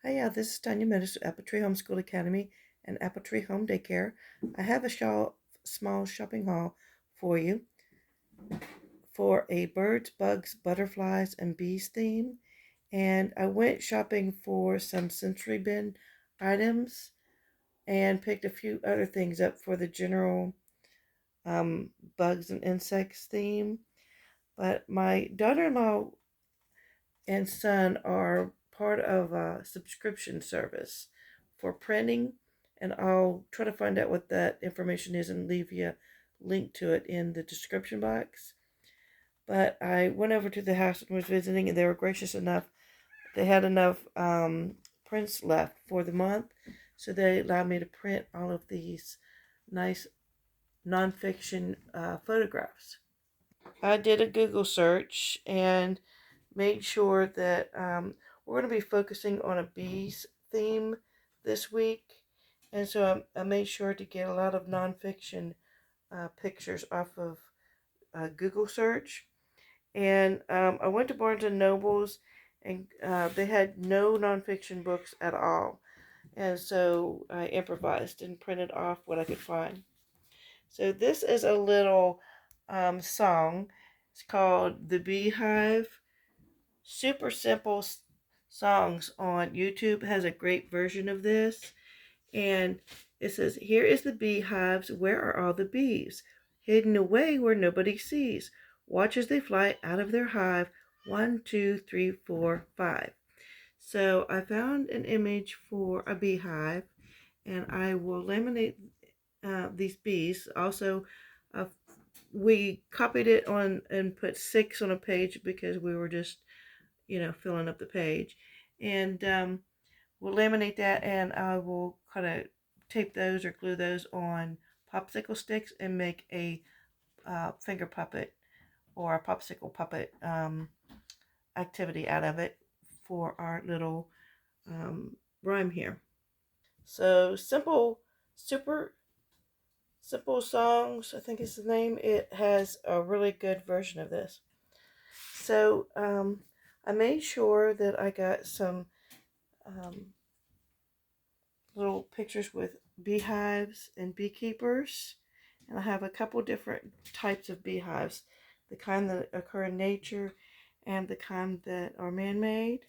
Hi, this is Tanya Meadows of Apple Tree Homeschool Academy and Apple Tree Home Daycare. I have a small shopping haul for you for a birds, bugs, butterflies, and bees theme. And I went shopping for some sensory bin items and picked a few other things up for the general um, bugs and insects theme. But my daughter-in-law and son are part of a subscription service for printing, and I'll try to find out what that information is and leave you a link to it in the description box. But I went over to the house and was visiting, and they were gracious enough. They had enough prints left for the month, so they allowed me to print all of these nice nonfiction photographs. I did a Google search and made sure that we're going to be focusing on a bees theme this week. And so I made sure to get a lot of nonfiction pictures off of Google search. And I went to Barnes and Nobles, and they had no nonfiction books at all. And so I improvised and printed off what I could find. So this is a little song. It's called The Beehive. Super simple songs on YouTube has a great version of this. And it says, "Here is the beehives. Where are all the bees? Hidden away where nobody sees. Watch as they fly out of their hive. 1, 2, 3, 4, 5." So I found an image for a beehive, and I will laminate these bees. Also, uh, we copied it on and put 6 on a page because we were just filling up the page. And we'll laminate that, and I will kind of tape those or glue those on popsicle sticks and make a finger puppet or a popsicle puppet activity out of it for our little rhyme here. So super simple songs, I think is the name. It has a really good version of this. So I made sure that I got some um, little pictures with beehives and beekeepers. And I have a couple different types of beehives, the kind that occur in nature and the kind that are man-made.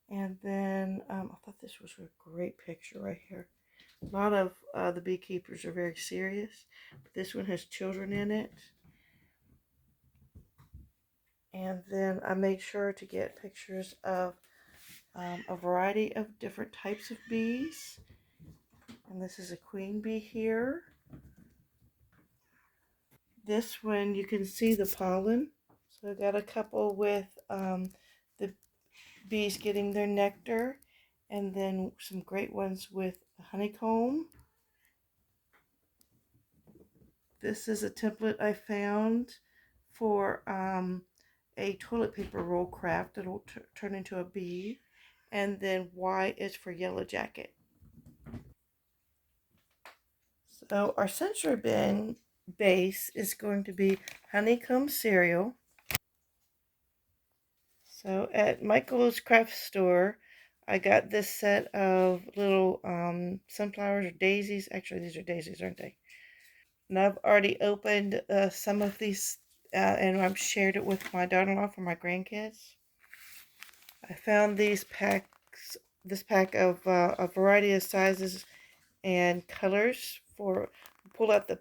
And then I thought this was a great picture right here. A lot of the beekeepers are very serious, but this one has children in it. And then I made sure to get pictures of a variety of different types of bees. And this is a queen bee here. This one you can see the pollen. So I got a couple with the bees getting their nectar, and then some great ones with honeycomb. This is a template I found for a toilet paper roll craft that'll turn into a bee. And then Y is for yellow jacket. So our sensory bin base is going to be honeycomb cereal. So at Michael's craft store, I got this set of little sunflowers or daisies. Actually, these are daisies, aren't they? And I've already opened some of these, and I've shared it with my daughter-in-law for my grandkids. I found this pack of a variety of sizes and colors for pull out the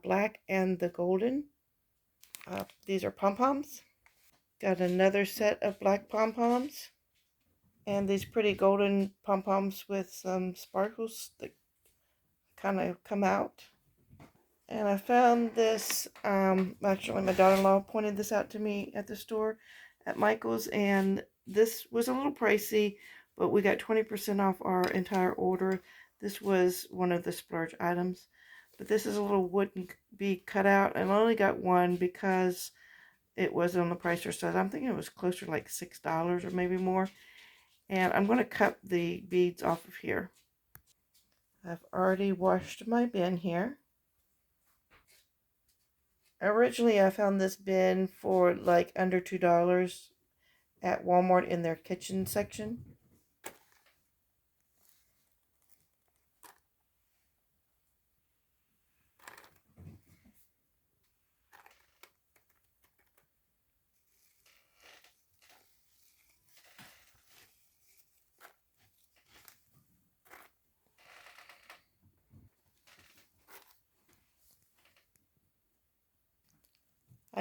black and the golden. These are pom-poms. Got another set of black pom-poms. And these pretty golden pom-poms with some sparkles that kind of come out. And I found this, actually my daughter-in-law pointed this out to me at the store at Michael's, and this was a little pricey, but we got 20% off our entire order. This was one of the splurge items. But this is a little wooden bee cutout, and I only got one because it was on the pricer side. I'm thinking it was closer to like $6 or maybe more. And I'm going to cut the beads off of here. I've already washed my bin here. Originally, I found this bin for like under $2 at Walmart in their kitchen section.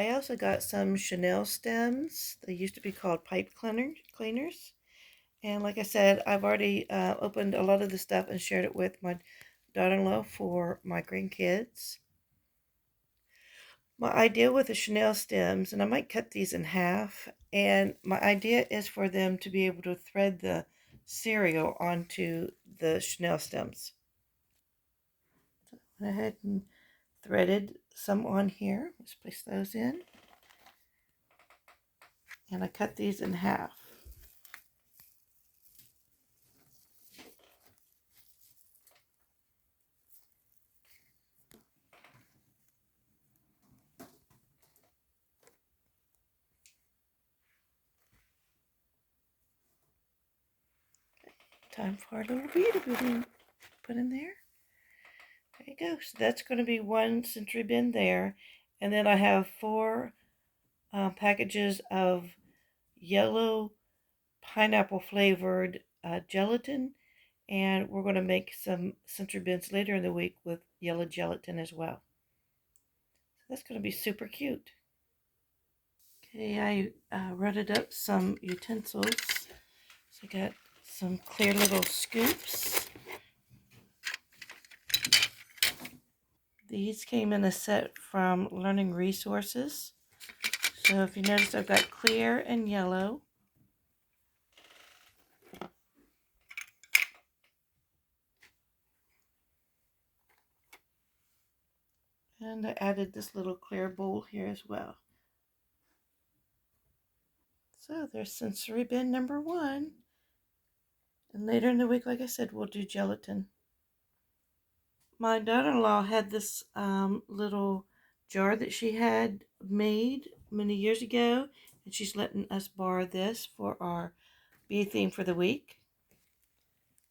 I also got some Chanel stems. They used to be called pipe cleaners. And like I said, I've already opened a lot of the stuff and shared it with my daughter-in-law for my grandkids. My idea with the Chanel stems, and I might cut these in half, and my idea is for them to be able to thread the cereal onto the Chanel stems. So I went ahead and threaded some on here. Let's place those in. And I cut these in half. Time for a little bead to put in there. There you go. So that's going to be one century bin there. And then I have four packages of yellow pineapple flavored gelatin. And we're going to make some century bins later in the week with yellow gelatin as well. So that's going to be super cute. Okay, I rutted up some utensils. So I got some clear little scoops. These came in a set from Learning Resources. So if you notice, I've got clear and yellow. And I added this little clear bowl here as well. So there's sensory bin number 1. And later in the week, like I said, we'll do gelatin. My daughter-in-law had this little jar that she had made many years ago, and she's letting us borrow this for our bee theme for the week.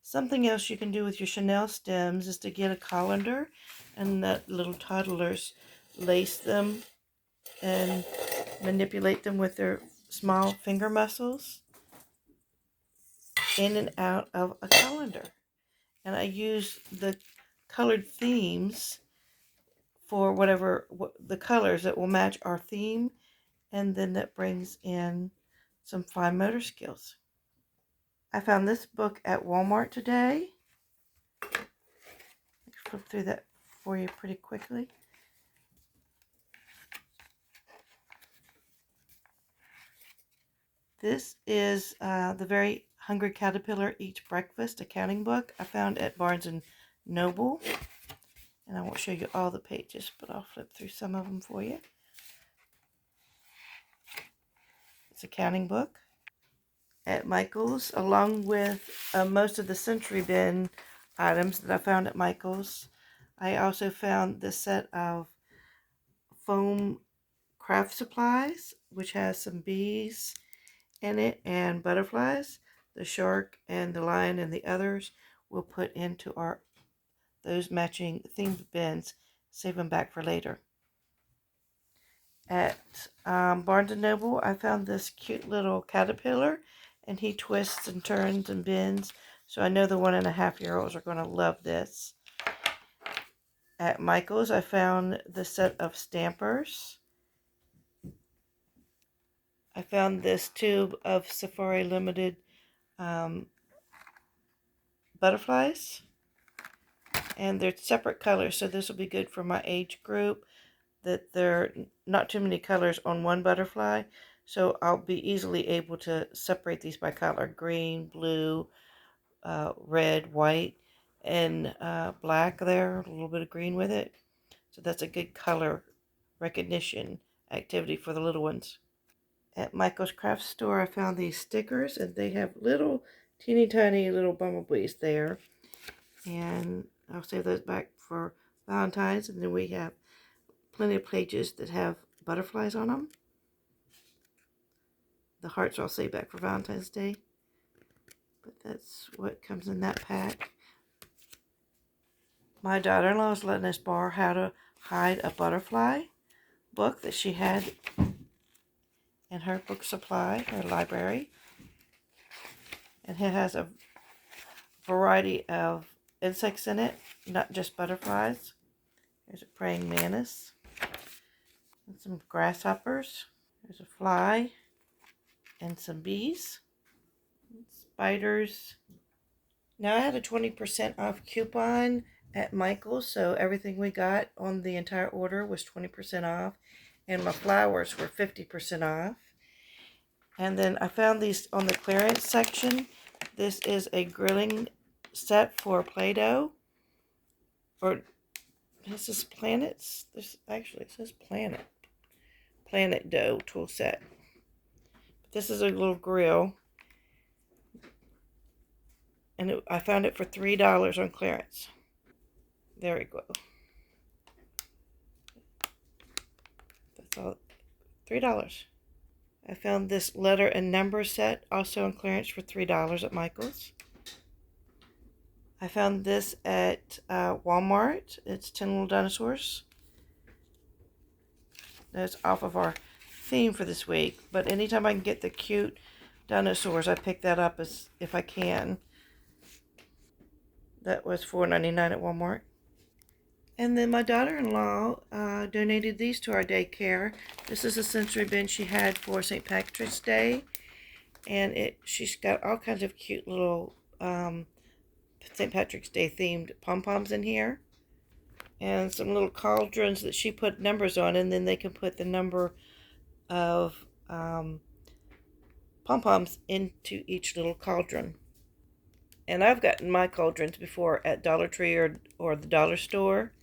Something else you can do with your Chanel stems is to get a colander and let little toddlers lace them and manipulate them with their small finger muscles in and out of a colander. And I use the colored themes for the colors that will match our theme, and then that brings in some fine motor skills. I found this book at Walmart today. Let's flip through that for you pretty quickly. This is The Very Hungry Caterpillar Eats Breakfast accounting book I found at Barnes & Noble. And I won't show you all the pages, but I'll flip through some of them for you. It's an accounting book. At Michael's, along with most of the Century Bin items that I found at Michael's, I also found this set of foam craft supplies, which has some bees in it and butterflies. The shark and the lion and the others we'll put into those matching themed bins, save them back for later. At Barnes & Noble, I found this cute little caterpillar, and he twists and turns and bends, so I know the 1.5-year-olds are going to love this. At Michael's, I found the set of stampers. I found this tube of Safari Limited butterflies, and they're separate colors, so this will be good for my age group, that there are not too many colors on one butterfly, so I'll be easily able to separate these by color: green, blue, red, white, and black there, a little bit of green with it. So that's a good color recognition activity for the little ones. At Michael's Craft Store, I found these stickers, and they have little teeny tiny little bumblebees there. And I'll save those back for Valentine's, and then we have plenty of pages that have butterflies on them. The hearts I'll save back for Valentine's Day. But that's what comes in that pack. My daughter-in-law is letting us borrow How to Hide a Butterfly book that she had in her book supply, her library. And it has a variety of insects in it, not just butterflies. There's a praying mantis. And some grasshoppers. There's a fly and some bees. Spiders. Now I had a 20% off coupon at Michael's, so everything we got on the entire order was 20% off, and my flowers were 50% off. And then I found these on the clearance section. This is a grilling set for Play-Doh, or this is planets. This actually it says planet dough tool set. This is a little grill, and I found it for $3 on clearance. There we go. That's all. $3. I found this letter and number set also on clearance for $3 at Michael's. I found this at Walmart. It's 10 little dinosaurs. That's off of our theme for this week. But anytime I can get the cute dinosaurs, I pick that up as if I can. That was $4.99 at Walmart. And then my daughter-in-law donated these to our daycare. This is a sensory bin she had for St. Patrick's Day. And she's got all kinds of cute little St. Patrick's Day themed pom-poms in here. And some little cauldrons that she put numbers on, and then they can put the number of pom-poms into each little cauldron. And I've gotten my cauldrons before at Dollar Tree or the dollar store.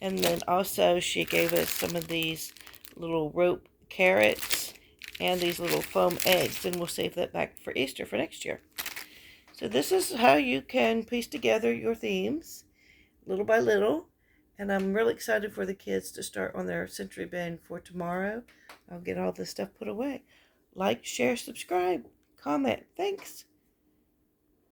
And then also she gave us some of these little rope carrots and these little foam eggs. And we'll save that back for Easter for next year. So this is how you can piece together your themes little by little. And I'm really excited for the kids to start on their sensory bin for tomorrow. I'll get all this stuff put away. Like, share, subscribe, comment. Thanks.